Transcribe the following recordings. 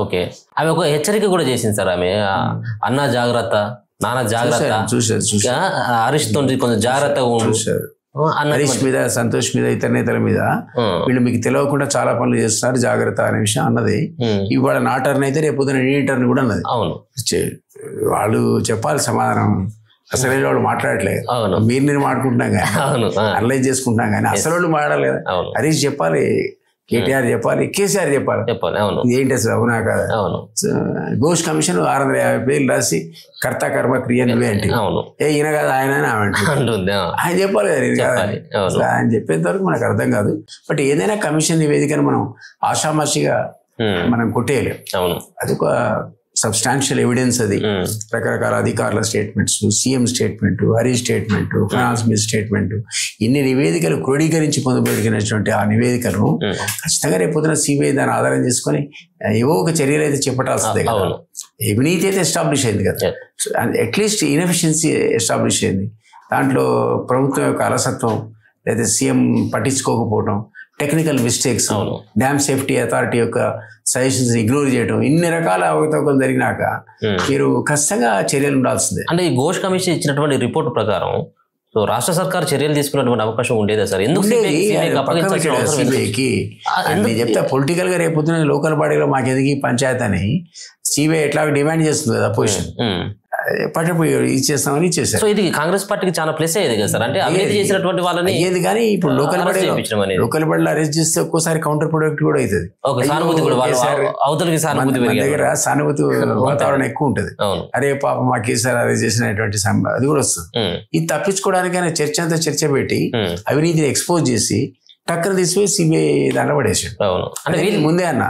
Okay. ఆమె ఒక హెచ్చరిక కూడా చేసింది సార్. ఆమె అన్న జాగ్రత్త, నాన్న జాగ్రత్త, హరీష్ తోటి కొంచెం జాగ్రత్తగా ఉండు, హరీష్ మీద, సంతోష్ మీద, ఇతర నేతల మీద వీళ్ళు మీకు తెలియకుండా చాలా పనులు చేస్తున్నారు, జాగ్రత్త అనే విషయం అన్నది. ఇవాళ నా టర్న్ అయితే రేపు పొద్దున నీ టర్న్ కూడా అన్నది. అవును, వాళ్ళు చెప్పాలి సమాధానం. అసలు వాళ్ళు మాట్లాడలేదు, మీరు నేను మాట్లాడుకుంటున్నాం కానీ, అనలైజ్ చేసుకుంటున్నాం కానీ అసలు వాళ్ళు మాట్లాడలేదు. హరీష్ చెప్పాలి, కేటీఆర్ చెప్పాలి, కేసీఆర్ చెప్పాలి. ఏంటి అసలు అవునా కాదా? ఘోష్ కమిషన్ 650 పేర్లు రాసి కర్త కర్మ క్రియ నువ్వే అంటే ఈయన కాదు ఆయన ఆయన చెప్పాలి కదా. ఆయన చెప్పేంత వరకు మనకు అర్థం కాదు. బట్ ఏదైనా కమిషన్ నివేదికను మనం ఆషామాషిగా మనం కొట్టేయలేం. అది ఒక సబ్స్టాన్షియల్ ఎవిడెన్స్. అది రకరకాల అధికారుల statements, CM statement, Harish statement, finance minister statement, ఇన్ని నివేదికలు క్రోడీకరించి పొందబడినటువంటి ఆ నివేదికలను ఖచ్చితంగా రేపు పొద్దున సిబిఐ దాన్ని ఆధారం చేసుకొని ఏవో ఒక చర్యలు అయితే చేపట్టాల్సిందే కదా. అవినీతి అయితే ఎస్టాబ్లిష్ అయింది కదా, అట్లీస్ట్ ఇన్ఎఫిషియన్సీ ఎస్టాబ్లిష్ అయింది. దాంట్లో ప్రభుత్వం యొక్క అలసత్వం లేదా సీఎం పట్టించుకోకపోవడం, technical mistakes, dam safety authority యొక్క సజెషన్స్ ఇగ్నోర్ చేయడం, ఇన్ని రకాల అవకతవకలు జరిగినాక మీరు ఖచ్చితంగా చర్యలు ఉండాల్సిందే. అంటే ఈ ఘోష్ కమిషన్ ఇచ్చినటువంటి రిపోర్ట్ ప్రకారం సో రాష్ట్ర సర్కార్ చర్యలు తీసుకున్నటువంటి అవకాశం ఉండేదా సార్? ఎందుకు సిబిఐకి నేను చెప్తా, పొలిటికల్ గా రేపు లోకల్ బాడీలో మాకెందుకు పంచాయత్ అని సిబిఐ ఎట్లా డిమాండ్ చేస్తుంది కదా అపోజిషన్, పట్టపోయి ఇచ్చేస్తామని ఇచ్చేసారు. సో ఇది కాంగ్రెస్ పార్టీకి చాలా ప్లస్ అయ్యేది కదా సార్. అంటే అవినీతి చేసినటువంటి వాళ్ళని అయ్యేది, కానీ ఇప్పుడు లోకల్ బాడీలో అరెస్ట్ చేస్తే ఒక్కోసారి కౌంటర్ ప్రొడక్ట్ కూడా అవుతుంది. దగ్గర సానుభూతి వాతావరణం ఎక్కువ ఉంటుంది. అరే పాప మా కేసీఆర్ అరెస్ట్ చేసినటువంటి అది కూడా వస్తుంది. ఇది తప్పించుకోవడానికైనా చర్చ అంతా చర్చ పెట్టి అవినీతిని ఎక్స్పోజ్ చేసి టక్కన తీసిపోయి సిబిఐ దాంట్లో పడేసాడు. అంటే వీళ్ళు ముందే అన్న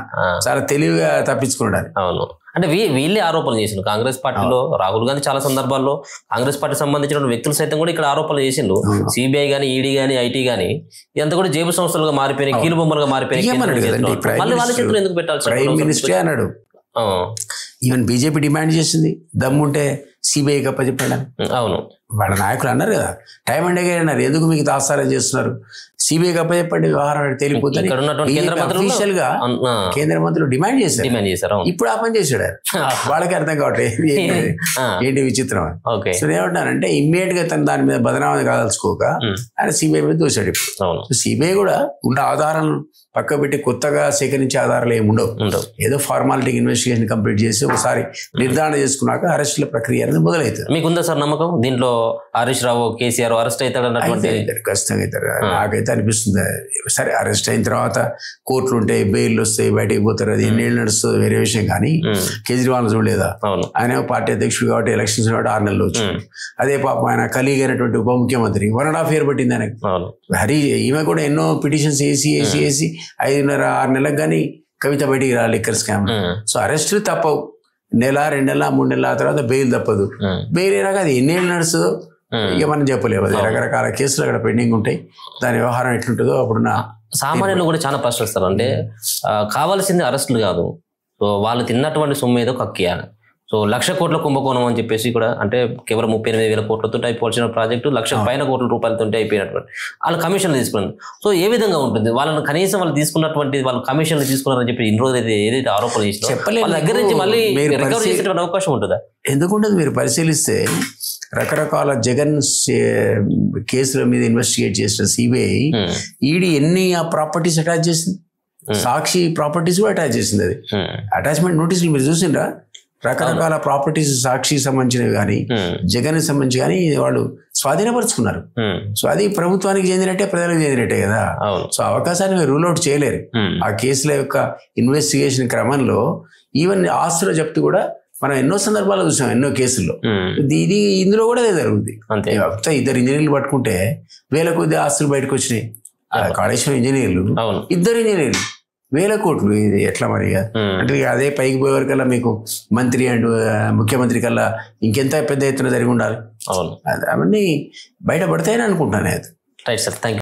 చాలా తెలివిగా తప్పించుకున్నాడు. అవును, అంటే వీళ్ళే ఆరోపణలు చేసిండు కాంగ్రెస్ పార్టీలో. రాహుల్ గాంధీ చాలా సందర్భాల్లో కాంగ్రెస్ పార్టీ సంబంధించిన వ్యక్తులు సైతం కూడా ఇక్కడ ఆరోపణలు చేసిండు. సిబిఐ గానీ, ఈడీ గానీ, ఐటీ గానీ ఇదంతా కూడా జేబు సంస్థలుగా మారిపోయినాయి, కీలు బొమ్మలుగా మారిపోయినాయి. మళ్ళీ వాళ్ళ చేతులు ఎందుకు పెట్టాల్సి? ప్రైమ్ మినిస్టరే అన్నాడు. ఈవెన్ బీజేపీ డిమాండ్ చేసింది, దమ్ముంటే సిబిఐ అప్పచెప్పాడు. అవును, వాళ్ళ నాయకులు అన్నారు కదా, టైం అండ్ అగైన్ అన్నారు, ఎందుకు మీకు తాత్సారం చేస్తున్నారు, సిబిఐ అప్పచెప్పండి, వ్యవహారం తెలియపోతుంది. అఫీషియల్ గా కేంద్ర మంత్రులు డిమాండ్ చేశారు. ఇప్పుడు ఆ పని చేశాడు వాళ్ళకి అర్థం కావట్లేదు ఏంటి విచిత్రం అని. సో ఏమంటున్నారంటే ఇమ్మీడియట్ గా తను దాని మీద బదనామని కాదలుచుకోక ఆయన సిబిఐ మీద దూశాడు. ఇప్పుడు సిబిఐ కూడా ఉన్న ఆధారాలను పక్క పెట్టి కొత్తగా సేకరించే ఆధారాలు ఏమి ఉండవు. ఏదో ఫార్మాలిటీ ఇన్వెస్టిగేషన్ కంప్లీట్ చేసి ఒకసారి నిర్ధారణ చేసుకున్నాక అరెస్టుల ప్రక్రియ అనేది మొదలవుతుంది. మీకుందా సార్ నమ్మకం దీంట్లో హరీష్ రావు, కేసీఆర్ అరెస్ట్ అవుతాడు? ఖచ్చితంగా అవుతారు. నాకైతే అనిపిస్తుంది. సరే అరెస్ట్ అయిన తర్వాత కోర్టులు ఉంటాయి, బెయిల్ వస్తాయి, బయటకు పోతారు, అది ఎన్నేళ్ళు నడుస్తుంది వేరే విషయం. కానీ కేజ్రీవాల్ చూడలేదా, ఆయన పార్టీ అధ్యక్షుడు కాబట్టి ఎలక్షన్స్ కాబట్టి 6 నెలలు వచ్చింది. అదే పాపం ఆయన కలీగ్ అయినటువంటి ఉప ముఖ్యమంత్రి 1.5 year పట్టింది ఆయనకి. ఈమె కూడా ఎన్నో పిటిషన్స్ వేసి 5.5-6 నెలలకు కానీ కవిత బయటికి రాలి లిక్కర్ స్కామ్. సో అరెస్టులు తప్పవు, 1 నెల 2 నెలల 3 నెలల తర్వాత బెయిల్ తప్పదు. బెయిల్ అయినాక అది ఎన్నేళ్ళు నడుస్తుందో ఇక మనం చెప్పలేము. అది రకరకాల కేసులు అక్కడ పెండింగ్ ఉంటాయి, దాని వ్యవహారం ఎట్లుంటుందో అప్పుడు సామాన్యులు కూడా చాలా ప్రశ్నిస్తారు. అంటే కావాల్సింది అరెస్టులు కాదు, సో వాళ్ళు తిన్నటువంటి సొమ్ము ఏదో కక్కియాలి. సో 1,00,000 కోట్ల కుంభకోణం అని చెప్పేసి కూడా, అంటే కేవలం 38,000 కోట్లతో అయిపోవాల్సిన ప్రాజెక్టు 1,00,000 పైన కోట్ల రూపాయలతో అయిపోయినటువంటి వాళ్ళు కమిషన్లు తీసుకున్నారు. సో ఏ విధంగా ఉంటుంది వాళ్ళని కనీసం వాళ్ళు తీసుకున్నటువంటి వాళ్ళు కమిషన్లు తీసుకున్నారని చెప్పి ఇన్ని రోజులు ఏదైతే ఆరోపణలు చేసినా వాళ్ళ దగ్గర నుంచి మళ్ళీ రికవర్ చేసేటువంటి అవకాశం ఉంటుందా? ఎందుకుంటుంది? మీరు పరిశీలిస్తే రకరకాల జగన్ కేసుల మీద ఇన్వెస్టిగేట్ చేసిన సిబిఐ, ఈడీ ఎన్ని ఆ ప్రాపర్టీస్ అటాచ్ చేసింది, సాక్షి ప్రాపర్టీస్ కూడా అటాచ్ చేసింది. అది అటాచ్మెంట్ నోటీసులు మీరు చూసిండ్రా? రకరకాల ప్రాపర్టీస్ సాక్షికి సంబంధించినవి కానీ, జగన్ సంబంధించి కానీ వాళ్ళు స్వాధీనపరుచుకున్నారు. సో అది ప్రభుత్వానికి చెందినట్టే, ప్రజలకు చెందినట్టే కదా. సో అవకాశాన్ని రూల్ అవుట్ చేయలేరు. ఆ కేసుల యొక్క ఇన్వెస్టిగేషన్ క్రమంలో ఈవెన్ ఆస్తుల జప్తు కూడా మనం ఎన్నో సందర్భాలు చూసాం, ఎన్నో కేసుల్లో. ఇది ఇందులో కూడా అదే జరుగుతుంది. 2 ఇంజనీర్లు పట్టుకుంటే 1000 కొద్ది ఆస్తులు బయటకు వచ్చినాయి. కాళేశ్వరం ఇంజనీర్లు, 2 ఇంజనీర్లు 1000 కోట్లు. ఇది ఎట్లా మరి? అంటే అదే పైకి పోయే వరకల్లా మీకు మంత్రి అండ్ ముఖ్యమంత్రి కల్లా ఇంకెంత పెద్ద ఎత్తున జరిగి ఉండాలి. అవన్నీ బయటపడతాయని అనుకుంటాను. Right sir, thank you.